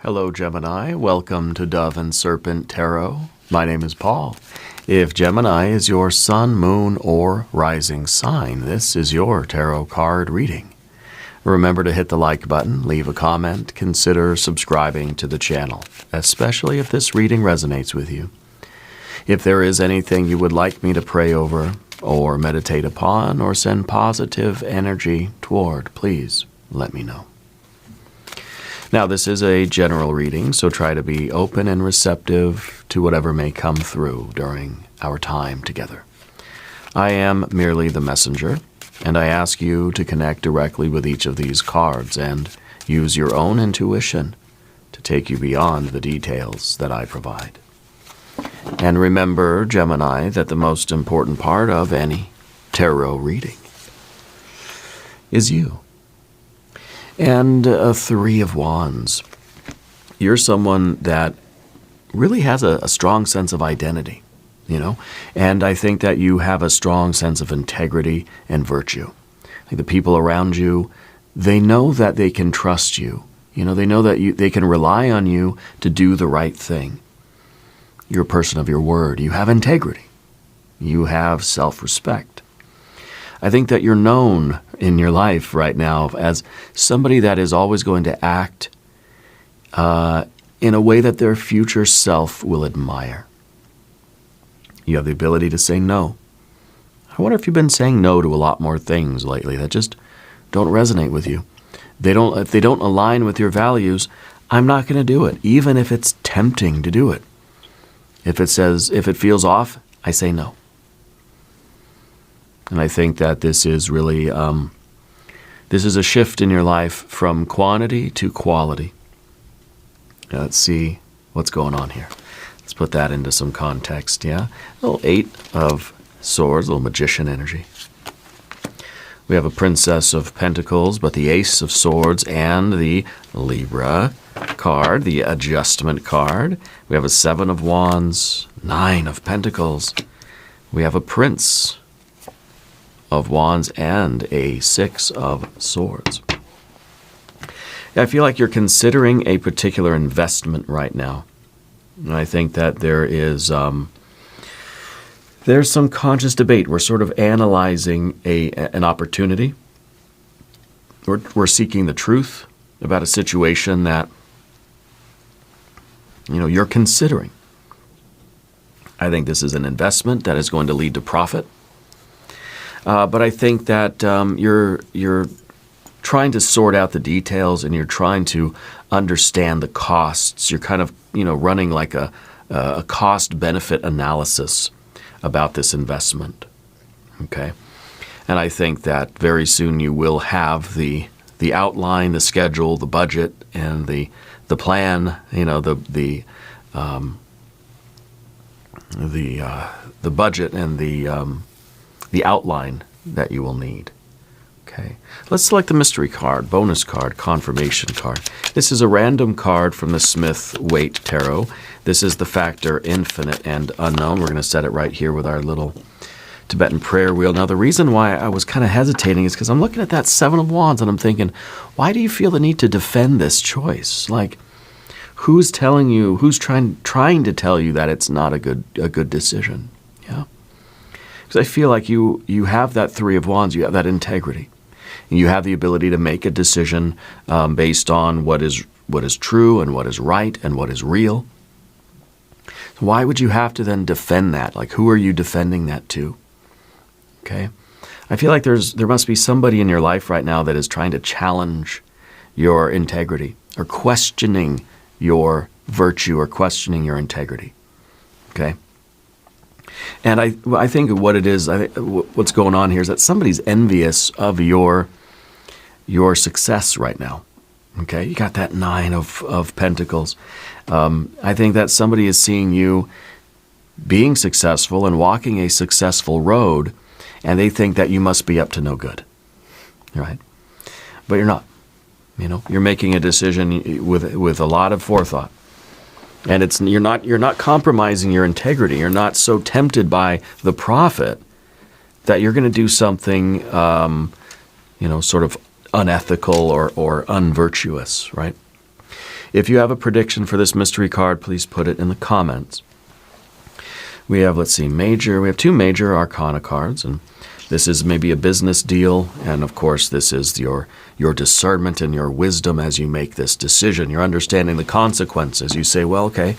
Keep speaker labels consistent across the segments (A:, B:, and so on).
A: Hello, Gemini. Welcome to Dove and Serpent Tarot. My name is Paul. If Gemini is your sun, moon, or rising sign, this is your tarot card reading. Remember to hit the like button, leave a comment, consider subscribing to the channel, especially if this reading resonates with you. If there is anything you would like me to pray over, or meditate upon, or send positive energy toward, please let me know. Now, this is a general reading, so try to be open and receptive to whatever may come through during our time together. I am merely the messenger, and I ask you to connect directly with each of these cards and use your own intuition to take you beyond the details that I provide. And remember, Gemini, that the most important part of any tarot reading is you. And a Three of Wands. You're someone that really has a strong sense of identity, and I think that you have a strong sense of integrity and virtue. I think the people around you, they know that they can trust you. They know that they can rely on you to do the right thing. You're a person of your word. You have integrity. You have self-respect. I think that you're known in your life right now as somebody that is always going to act in a way that their future self will admire. You have the ability to say no. I wonder if you've been saying no to a lot more things lately that just don't resonate with you. If they don't align with your values, I'm not going to do it, even if it's tempting to do it. If it feels off, I say no. And I think that this is really, this is a shift in your life from quantity to quality. Let's see what's going on here. Let's put that into some context, yeah? A little Eight of Swords, a little magician energy. We have a Princess of Pentacles, but the Ace of Swords and the Libra card, the adjustment card. We have a Seven of Wands, Nine of Pentacles. We have a Prince of Wands and a Six of Swords. I feel like you're considering a particular investment right now. And I think that there's some conscious debate. We're sort of analyzing an opportunity. We're seeking the truth about a situation that you're considering. I think this is an investment that is going to lead to profit. But I think that you're trying to sort out the details and you're trying to understand the costs. You're kind of running like a cost-benefit analysis about this investment. Okay, and I think that very soon you will have the outline, the schedule, the budget, and the plan. The budget and the outline that you will need. Okay, let's select the mystery card, bonus card, confirmation card. This is a random card from the Smith-Waite Tarot. This is the factor infinite and unknown. We're going to set it right here with our little Tibetan prayer wheel. Now, the reason why I was kind of hesitating is because I'm looking at that Seven of Wands and I'm thinking, why do you feel the need to defend this choice? Like, who's telling you, who's trying to tell you that it's not a good decision? Yeah. Because I feel like you have that Three of Wands, you have that integrity. And you have the ability to make a decision based on what is true and what is right and what is real. So why would you have to then defend that? Like, who are you defending that to? Okay? I feel like there must be somebody in your life right now that is trying to challenge your integrity or questioning your virtue or questioning your integrity. Okay? And I think what it is, what's going on here is that somebody's envious of your success right now. Okay, you got that Nine of Pentacles. I think that somebody is seeing you being successful and walking a successful road, and they think that you must be up to no good, right? But you're not. You're making a decision with a lot of forethought. And you're not compromising your integrity. You're not so tempted by the profit that you're going to do something, sort of unethical or unvirtuous, right? If you have a prediction for this mystery card, please put it in the comments. We have, let's see, we have 2 major arcana cards, and this is maybe a business deal, and of course this is your discernment and your wisdom as you make this decision. You're understanding the consequences. You say, well, okay,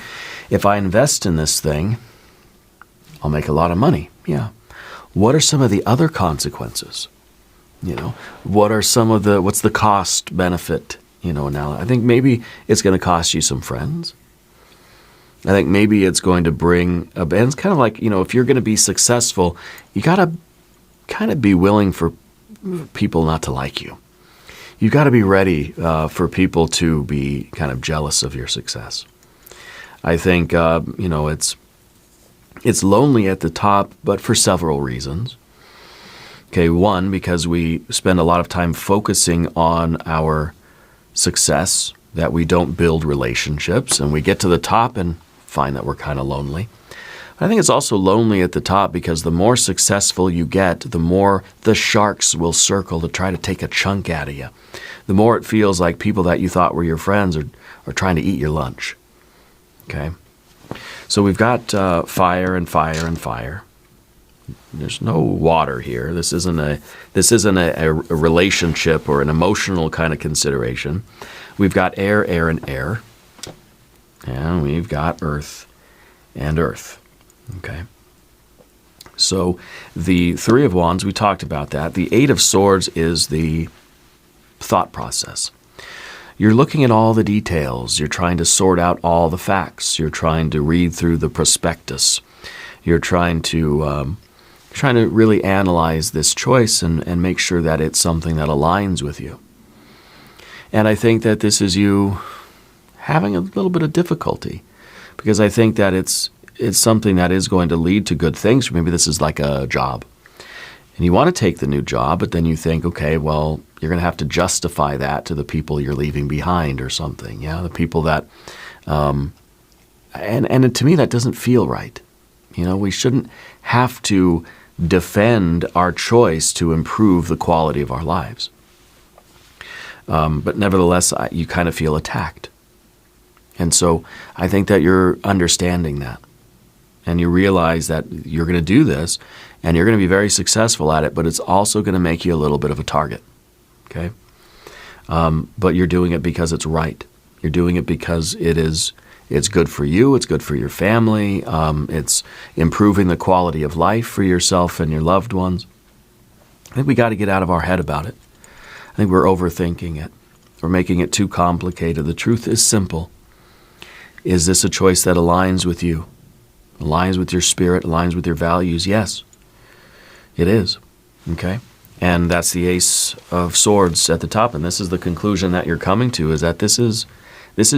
A: if I invest in this thing, I'll make a lot of money. Yeah. What are some of the other consequences? What's the cost benefit? Now I think maybe it's going to cost you some friends. I think maybe it's going to bring a band. It's kind of like, if you're going to be successful, you got to kind of be willing for people not to like you. You got to be ready for people to be kind of jealous of your success. I think, it's lonely at the top, but for several reasons. Okay, one, because we spend a lot of time focusing on our success, that we don't build relationships, and we get to the top and find that we're kind of lonely. I think it's also lonely at the top because the more successful you get, the more the sharks will circle to try to take a chunk out of you. The more it feels like people that you thought were your friends are trying to eat your lunch. Okay? So we've got fire and fire and fire. There's no water here. This isn't a relationship or an emotional kind of consideration. We've got air, air, and air. And we've got earth and earth. Okay. So the 3 of Wands, we talked about that. The 8 of Swords is the thought process. You're looking at all the details. You're trying to sort out all the facts. You're trying to read through the prospectus. You're trying to really analyze this choice and make sure that it's something that aligns with you. And I think that this is you having a little bit of difficulty, because I think that it's something that is going to lead to good things. Maybe this is like a job, and you want to take the new job, but then you think, okay, well, you're going to have to justify that to the people you're leaving behind or something. Yeah, the people that, and to me that doesn't feel right. We shouldn't have to defend our choice to improve the quality of our lives. But nevertheless, you kind of feel attacked. And so I think that you're understanding that. And you realize that you're going to do this, and you're going to be very successful at it, but it's also going to make you a little bit of a target. Okay? But you're doing it because it's right. You're doing it because it's good for you, it's good for your family, it's improving the quality of life for yourself and your loved ones. I think we got to get out of our head about it. I think we're overthinking it. We're making it too complicated. The truth is simple. Is this a choice that aligns with you? Aligns with your spirit, aligns with your values? Yes, it is. Okay? And that's the Ace of Swords at the top. And this is the conclusion that you're coming to, is that this is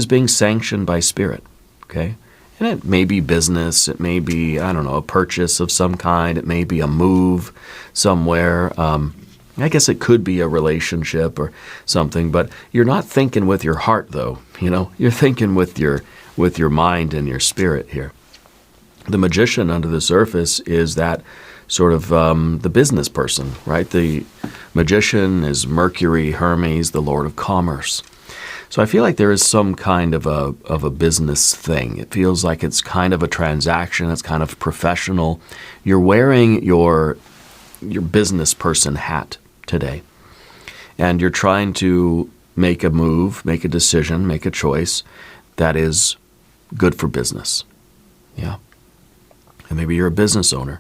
A: being sanctioned by Spirit. Okay? And it may be business. It may be, a purchase of some kind. It may be a move somewhere. I guess it could be a relationship or something. But you're not thinking with your heart, though. You're thinking with your mind and your spirit here. The magician under the surface is that sort of the business person, right? The magician is Mercury, Hermes, the Lord of Commerce. So I feel like there is some kind of a business thing. It feels like it's kind of a transaction. It's kind of professional. You're wearing your business person hat today, and you're trying to make a move, make a decision, make a choice that is good for business. Yeah. And maybe you're a business owner,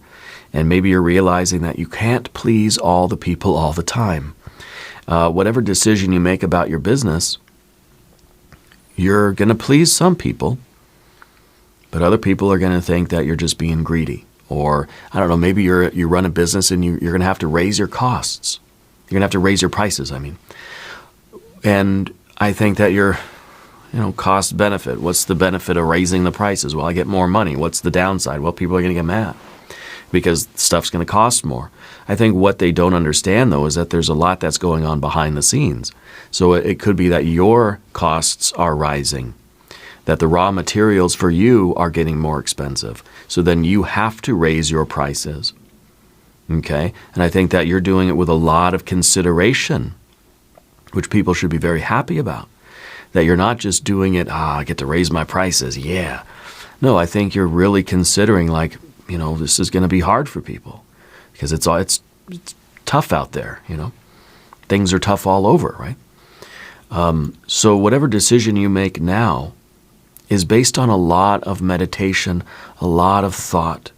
A: and maybe you're realizing that you can't please all the people all the time. Whatever decision you make about your business, you're going to please some people, but other people are going to think that you're just being greedy. Or, maybe you run a business and you're going to have to raise your costs. You're going to have to raise your prices, And I think that you're, cost benefit. What's the benefit of raising the prices? Well, I get more money. What's the downside? Well, people are going to get mad because stuff's going to cost more. I think what they don't understand, though, is that there's a lot that's going on behind the scenes. So it could be that your costs are rising, that the raw materials for you are getting more expensive. So then you have to raise your prices. Okay? And I think that you're doing it with a lot of consideration, which people should be very happy about. That you're not just doing it, I get to raise my prices, yeah. No, I think you're really considering like, this is going to be hard for people because it's tough out there, Things are tough all over, right? So whatever decision you make now is based on a lot of meditation, a lot of thought,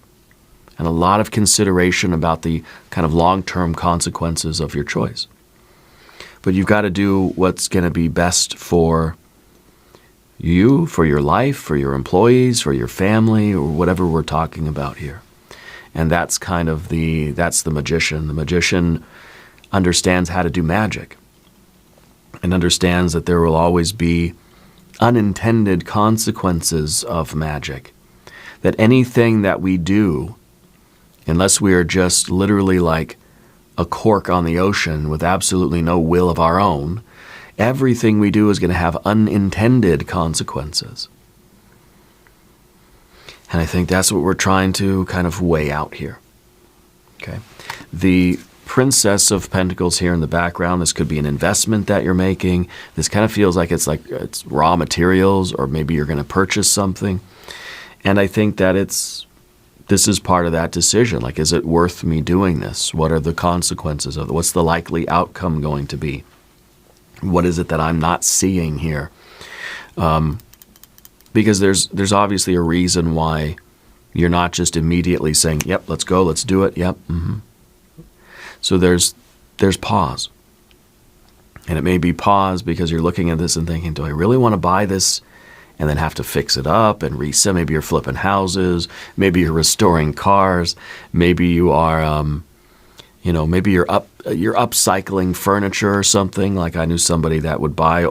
A: and a lot of consideration about the kind of long-term consequences of your choice. But you've got to do what's going to be best for you, for your life, for your employees, for your family, or whatever we're talking about here. And that's kind of that's the magician. The magician understands how to do magic and understands that there will always be unintended consequences of magic. That anything that we do, unless we are just literally like a cork on the ocean with absolutely no will of our own, everything we do is going to have unintended consequences. And I think that's what we're trying to kind of weigh out here. Okay. The Princess of Pentacles here in the background, this could be an investment that you're making. This kind of feels like it's raw materials, or maybe you're going to purchase something. And I think that this is part of that decision. Like, is it worth me doing this? What are the consequences of it? What's the likely outcome going to be? What is it that I'm not seeing here? Because there's obviously a reason why you're not just immediately saying, yep, let's go, let's do it, yep. So there's pause. And it may be pause because you're looking at this and thinking, do I really want to buy this and then have to fix it up and resell? Maybe you're flipping houses. Maybe you're restoring cars. Maybe you are, maybe you're upcycling furniture or something. Like I knew somebody that would buy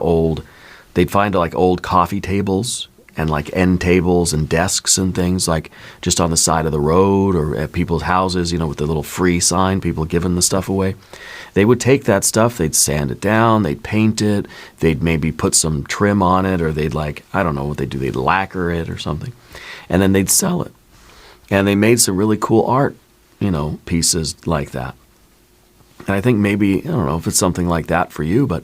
A: they'd find like old coffee tables and like end tables and desks and things like just on the side of the road or at people's houses, with the little free sign, people giving the stuff away. They would take that stuff, they'd sand it down, they'd paint it, they'd maybe put some trim on it, or they'd I don't know what they'd do, they'd lacquer it or something. And then they'd sell it. And they made some really cool art, pieces like that. And I think maybe, I don't know if it's something like that for you, but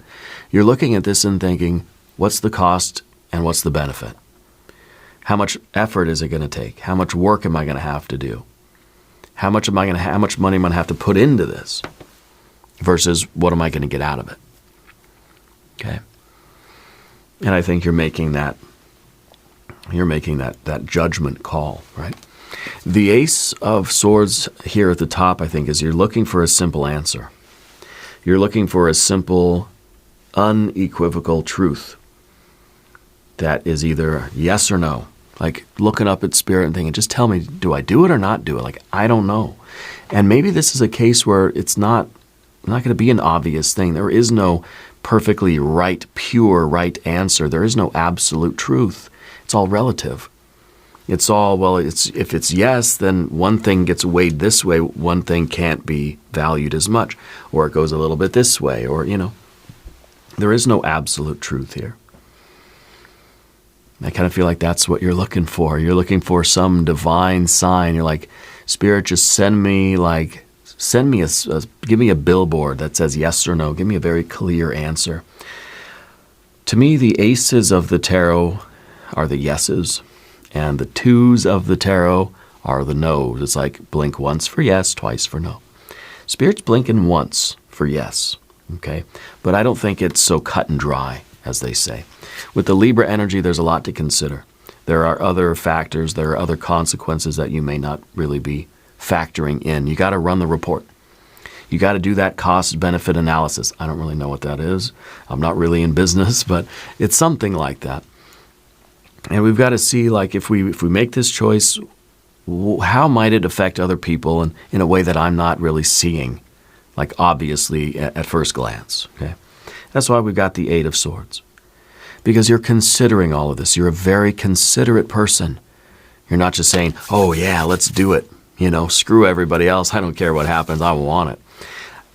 A: you're looking at this and thinking, what's the cost and what's the benefit? How much effort is it going to take? How much work am I going to have to do? How much money am I going to have to put into this versus what am I going to get out of it? Okay. And I think you're making that judgment call, right? The Ace of Swords here at the top, I think, is you're looking for a simple answer. You're looking for a simple, unequivocal truth that is either yes or no. Like looking up at Spirit and thinking, just tell me, do I do it or not do it? Like, I don't know. And maybe this is a case where it's not going to be an obvious thing. There is no perfectly right, pure right answer. There is no absolute truth. It's all relative. It's all, if it's yes, then one thing gets weighed this way, one thing can't be valued as much, or it goes a little bit this way, or, there is no absolute truth here. I kind of feel like that's what you're looking for. You're looking for some divine sign. You're like, Spirit, just give me a billboard that says yes or no. Give me a very clear answer. To me, the aces of the tarot are the yeses, and the twos of the tarot are the no's. It's like blink once for yes, twice for no. Spirit's blinking once for yes, okay? But I don't think it's so cut and dry, as they say. With the Libra energy, there's a lot to consider. There are other factors, there are other consequences that you may not really be factoring in. You got to run the report. You got to do that cost-benefit analysis. I don't really know what that is. I'm not really in business, but it's something like that. And we've got to see, like, if we make this choice, how might it affect other people in a way that I'm not really seeing, like obviously at first glance. Okay, that's why we've got the Eight of Swords. Because you're considering all of this. You're a very considerate person. You're not just saying, oh yeah, let's do it. Screw everybody else. I don't care what happens. I want it.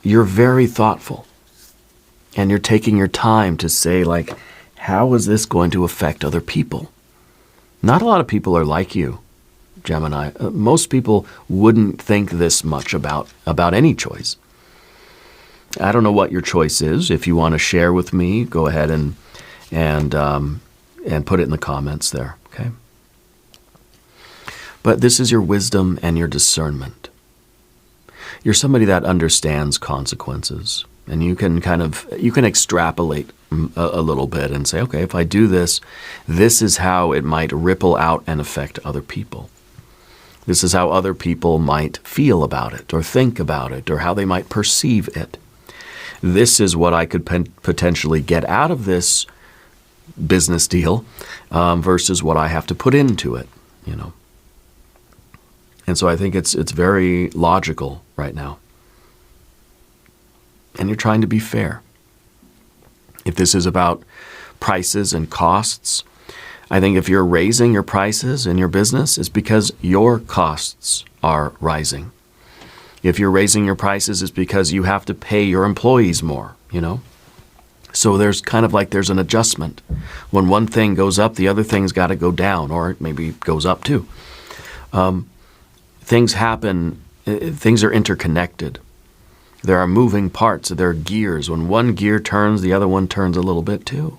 A: You're very thoughtful. And you're taking your time to say, like, how is this going to affect other people? Not a lot of people are like you, Gemini. Most people wouldn't think this much about any choice. I don't know what your choice is. If you want to share with me, go ahead and and put it in the comments there, okay? But this is your wisdom and your discernment. You're somebody that understands consequences, and you can extrapolate a little bit and say, okay, if I do this, this is how it might ripple out and affect other people. This is how other people might feel about it or think about it or how they might perceive it. This is what I could potentially get out of this business deal versus what I have to put into it, you know. And so I think it's very logical right now. And you're trying to be fair. If this is about prices and costs, I think if you're raising your prices in your business, it's because your costs are rising. If you're raising your prices, it's because you have to pay your employees more, you know. So there's there's an adjustment. When one thing goes up, the other thing's got to go down, or maybe it goes up too. Things happen, things are interconnected. There are moving parts, there are gears. When one gear turns, the other one turns a little bit too.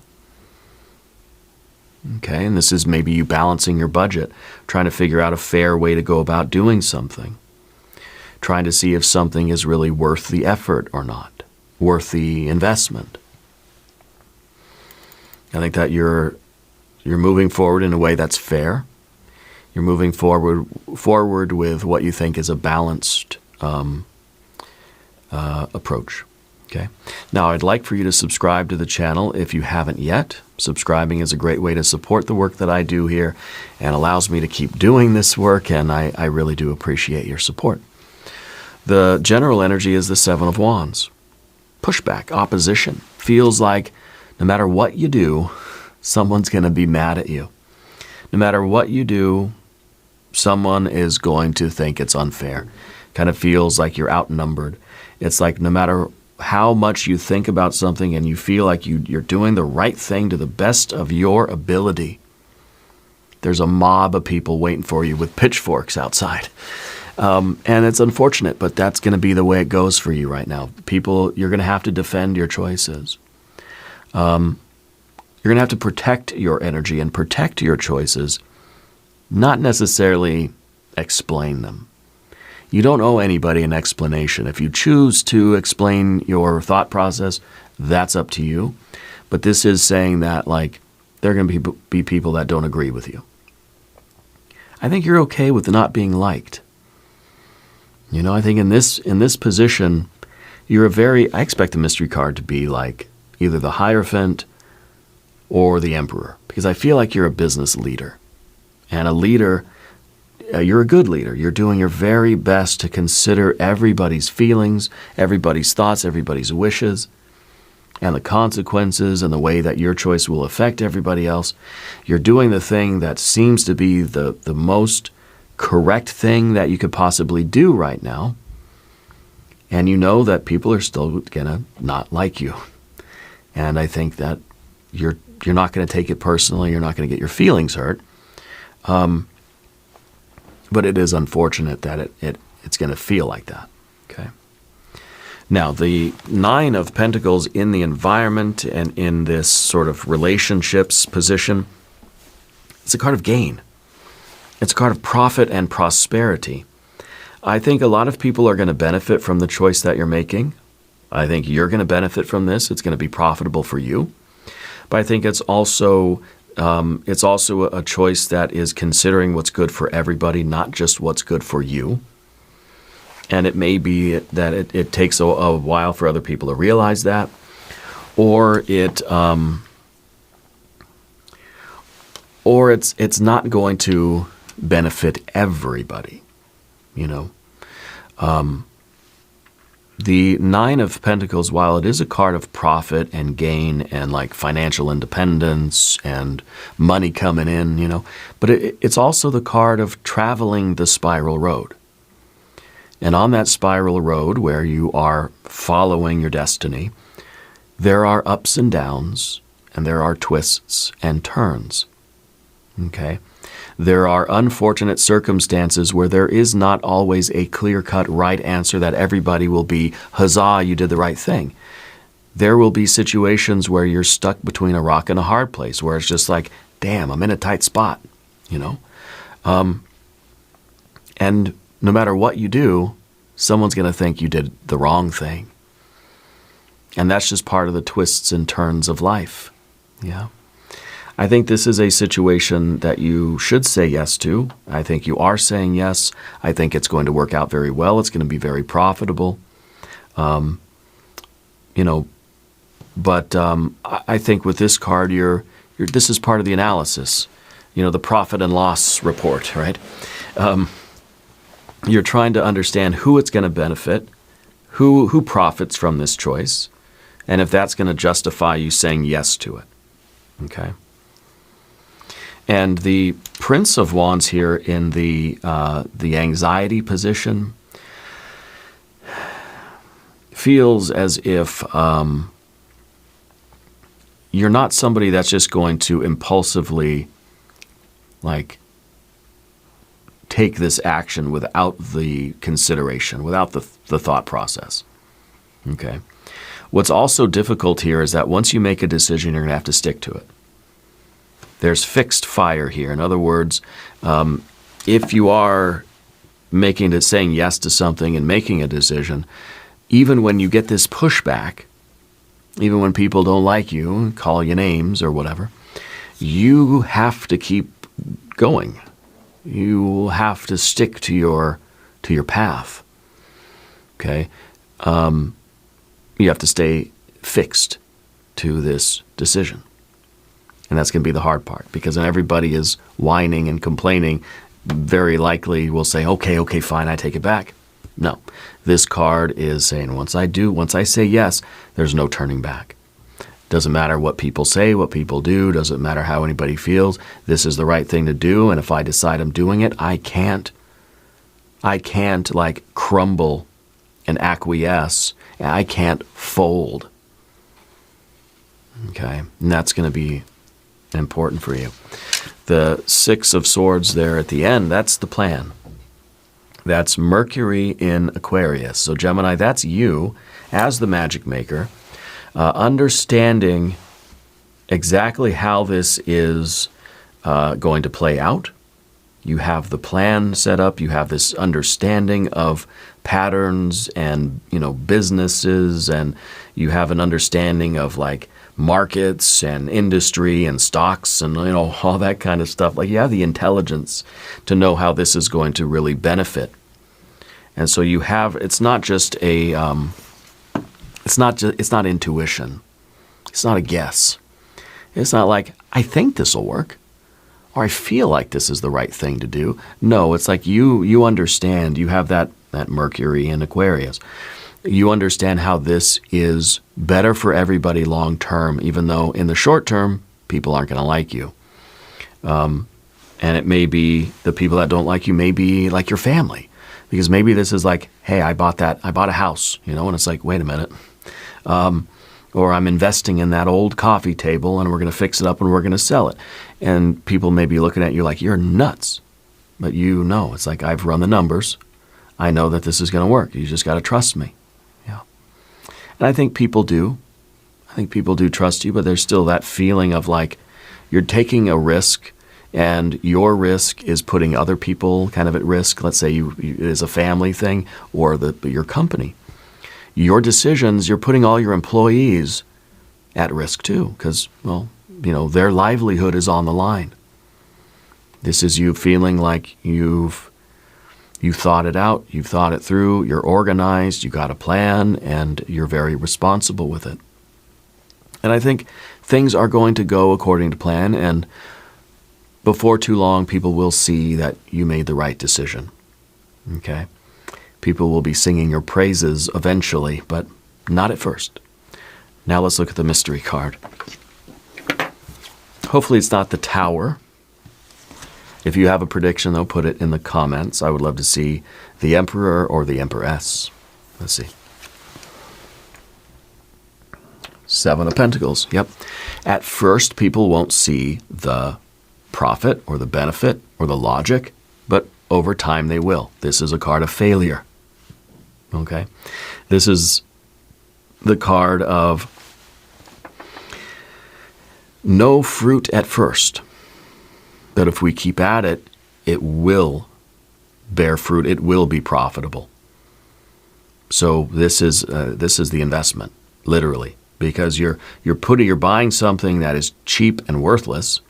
A: Okay, and this is maybe you balancing your budget, trying to figure out a fair way to go about doing something. Trying to see if something is really worth the effort or not, worth the investment. I think that you're moving forward in a way that's fair. You're moving forward with what you think is a balanced approach. Okay. Now, I'd like for you to subscribe to the channel if you haven't yet. Subscribing is a great way to support the work that I do here and allows me to keep doing this work, and I really do appreciate your support. The general energy is the Seven of Wands. Pushback, opposition. Feels like no matter what you do, someone's going to be mad at you. No matter what you do, someone is going to think it's unfair. Kind of feels like you're outnumbered. It's like no matter how much you think about something and you feel like you're doing the right thing to the best of your ability, there's a mob of people waiting for you with pitchforks outside. And it's unfortunate, but that's going to be the way it goes for you right now. People, you're going to have to defend your choices. You're going to have to protect your energy and protect your choices, not necessarily explain them. You don't owe anybody an explanation. If you choose to explain your thought process, that's up to you. But this is saying that, like, there are going to be people that don't agree with you. I think you're okay with not being liked. You know, I think in this position, I expect the mystery card to be like either the Hierophant or the Emperor, because I feel like you're a business leader. And a leader, you're a good leader. You're doing your very best to consider everybody's feelings, everybody's thoughts, everybody's wishes, and the consequences and the way that your choice will affect everybody else. You're doing the thing that seems to be the most correct thing that you could possibly do right now. And you know that people are still going to not like you. And I think that you're not going to take it personally. You're not going to get your feelings hurt. But it is unfortunate that it's going to feel like that. Okay. Now, the Nine of Pentacles in the environment and in this sort of relationships position, it's a card of gain. It's a card of profit and prosperity. I think a lot of people are going to benefit from the choice that you're making. I think you're going to benefit from this. It's going to be profitable for you. But I think it's also a choice that is considering what's good for everybody, not just what's good for you. And it may be that it takes a while for other people to realize that, or it's not going to benefit everybody, you know. The Nine of Pentacles, while it is a card of profit and gain and like financial independence and money coming in, you know, but it's also the card of traveling the spiral road. And on that spiral road where you are following your destiny, there are ups and downs and there are twists and turns. Okay? There are unfortunate circumstances where there is not always a clear-cut right answer that everybody will be, huzzah, you did the right thing. there will be situations where you're stuck between a rock and a hard place, where it's just like, damn, I'm in a tight spot, you know? And no matter what you do, someone's going to think you did the wrong thing. And that's just part of the twists and turns of life. Yeah. I think this is a situation that you should say yes to. I think you are saying yes. I think it's going to work out very well. It's going to be very profitable. You know, but I think with this card, this is part of the analysis. You know, the profit and loss report, right? You're trying to understand who it's going to benefit, who profits from this choice, and if that's going to justify you saying yes to it. Okay? And the Prince of Wands here in the anxiety position feels as if you're not somebody that's just going to impulsively, like, take this action without the consideration, without the thought process. Okay? What's also difficult here is that once you make a decision, you're going to have to stick to it. There's fixed fire here. In other words, if you are saying yes to something and making a decision, even when you get this pushback, even when people don't like you, call you names or whatever, you have to keep going. You have to stick to your path. Okay? You have to stay fixed to this decision. And that's going to be the hard part, because when everybody is whining and complaining, very likely will say, okay, fine, I take it back. No. This card is saying, once I say yes, there's no turning back. Doesn't matter what people say, what people do, doesn't matter how anybody feels. This is the right thing to do, and if I decide I'm doing it, I can't like crumble and acquiesce. I can't fold. Okay? And that's going to be important for you. The Six of Swords there at the end, that's the plan. That's Mercury in Aquarius. So Gemini, that's you as the magic maker, understanding exactly how this is going to play out. You have the plan set up. You have this understanding of patterns and, businesses, and you have an understanding of like markets and industry and stocks and, all that kind of stuff. Like, you have the intelligence to know how this is going to really benefit. And so you have, it's not just it's not intuition. It's not a guess. It's not like, I think this will work, or I feel like this is the right thing to do. No, it's like you understand. You have that Mercury in Aquarius. You understand how this is better for everybody long term, even though in the short term, people aren't going to like you. And it may be the people that don't like you may be like your family. Because maybe this is like, hey, I bought a house, and it's like, wait a minute. Or I'm investing in that old coffee table and we're going to fix it up and we're going to sell it. And people may be looking at you like, you're nuts. But it's like, I've run the numbers. I know that this is going to work. You just got to trust me. Yeah. And I think people do. I think people do trust you, but there's still that feeling of like, you're taking a risk, and your risk is putting other people kind of at risk. Let's say it is a family thing, or your company. Your decisions, you're putting all your employees at risk too, because, their livelihood is on the line. This is you feeling like you've thought it out, you've thought it through, you're organized, you got a plan, and you're very responsible with it. And I think things are going to go according to plan, and before too long, people will see that you made the right decision. Okay? People will be singing your praises eventually, but not at first. Now let's look at the mystery card. Hopefully it's not the Tower. If you have a prediction, though, put it in the comments. I would love to see the Emperor or the Empress. Let's see. Seven of Pentacles. Yep. At first, people won't see the profit or the benefit or the logic, but over time they will. This is a card of failure. Okay? This is the card of no fruit at first. But if we keep at it, it will bear fruit. It will be profitable. So this is the investment, literally, because you're buying something that is cheap and worthless,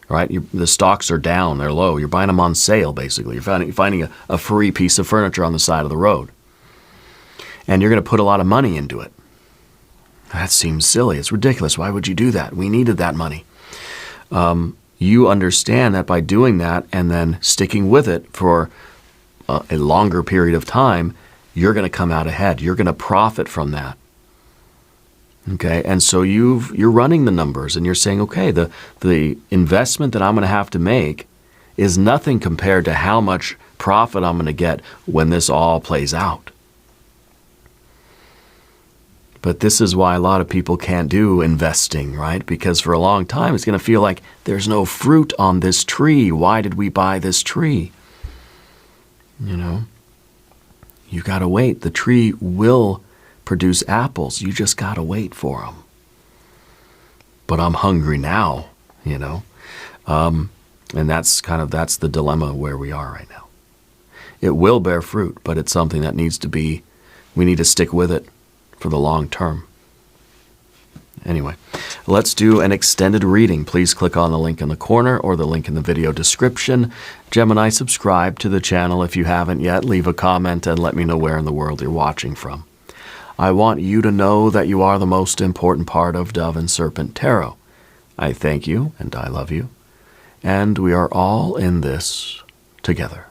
A: right? The stocks are down, they're low. You're buying them on sale, basically. You're finding a free piece of furniture on the side of the road, and you're going to put a lot of money into it. That seems silly. It's ridiculous. Why would you do that? We needed that money. You understand that by doing that and then sticking with it for a longer period of time, you're going to come out ahead. You're going to profit from that. Okay, and so you're running the numbers and you're saying, okay, the investment that I'm going to have to make is nothing compared to how much profit I'm going to get when this all plays out. But this is why a lot of people can't do investing, right? Because for a long time, it's going to feel like there's no fruit on this tree. Why did we buy this tree? You know, you got to wait. The tree will produce apples. You just got to wait for them. But I'm hungry now, you know. And that's the dilemma where we are right now. It will bear fruit, but it's something that we need to stick with it for the long term. Anyway, let's do an extended reading. Please click on the link in the corner or the link in the video description. Gemini, subscribe to the channel if you haven't yet. Leave a comment and let me know where in the world you're watching from. I want you to know that you are the most important part of Dove and Serpent Tarot. I thank you and I love you. And we are all in this together.